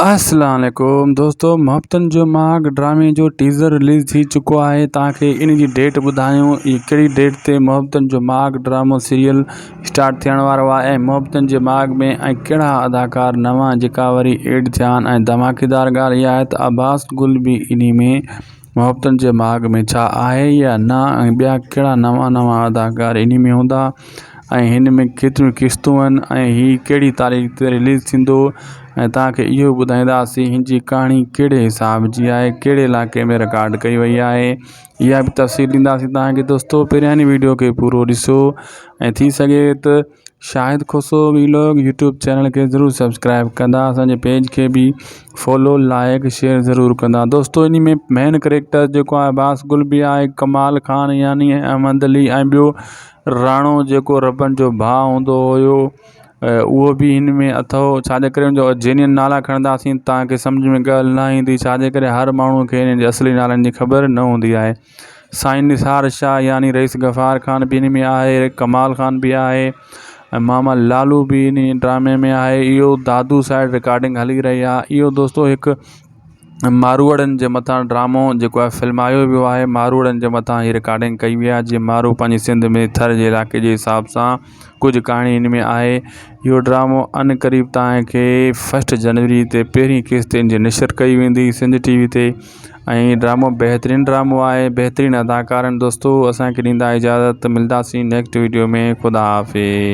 अस्सलाम वालेकुम दोस्तों, मोहब्बतन जो माग ड्रामे जो टीज़र रिलीज़ थी चुको है। तव्हांखे इन जी डेट ॿुधायूं कहिड़ी डेट ते मोहब्बतन जो माग ड्रामो सीरियल स्टार्ट थियण वारो आहे। मोहब्बतन जे माग में कहिड़ा अदाकार नवां जेका वरी एड थिया आहिनि। धमाकेदार ॻाल्हि इहा आहे त अब्बास गुल भी इन में मोहब्बतन जे माग में छा आहे या न, ॿिया कहिड़ा नवां अदाकार इन में हूंदा, हिन में केतिरियूं किस्तूं आहिनि, ही कहिड़ी तारीख़ ते रिलीज़ थींदो, तव्हांखे इहो ॿुधाईंदासीं हिन जी कहाणी कहिड़े हिसाब जी आहे, कहिड़े इलाइक़े में रिकॉर्ड कई वई आहे, इहा भी तफ़सील ॾींदासीं तव्हांखे। दोस्तों पहिरियां वीडियो के पूरो ॾिसो थी सके त शाहिद खोसो वीलॉग यूट्यूब चैनल के ज़रूर सब्सक्राइब कंदा, असांजे पेज के भी फॉलो लाइक शेयर ज़रूर कंदा। दोस्तों इन में मेन करेक्टर जो है अब्बास गुल भी आहे, कमाल खान यानी अहमद अली, ॿियो राणो जो रबन जो भाउ हूंदो हुयो उहो भी इन में अथव। छाजे करे जो जेन्युइन नाला खणंदासीं तव्हांखे सम्झ में ॻाल्हि न ईंदी, छाजे करे हर माण्हू खे इन जे असली नालनि जी ख़बर न हूंदी आहे। साईं निसार शाह यानी रईस गफ़ार खान भी इन में आहे, कमाल खान भी आहे, मामा लालू भी इन ड्रामे में आहे। इहो दादू साइड रिकॉर्डिंग हली रही आहे। इहो दोस्तों हिकु मारूड़नि जे मथां ड्रामो जेको आहे फिल्मायो वियो आहे। मारूड़नि जे मथां ही रिकॉर्डिंग कई वई आहे। जीअं मारू पंहिंजी सिंध में थर जे इलाइक़े जे हिसाब सां कुछ कहाणी इन में आहे। इहो ड्रामो अन क़रीब तव्हांखे 1 जनवरी ते पहिरीं किस्त इन जी नशर कई वेंदी सिंध टीवी ते। ड्रामो बेहतरीन ड्रामो आहे, बेहतरीन अदाकार आहिनि। दोस्तों असांखे ॾींदा इजाज़त, मिलंदासीं नेक्स्ट वीडियो में। ख़ुदा हाफ़िज़।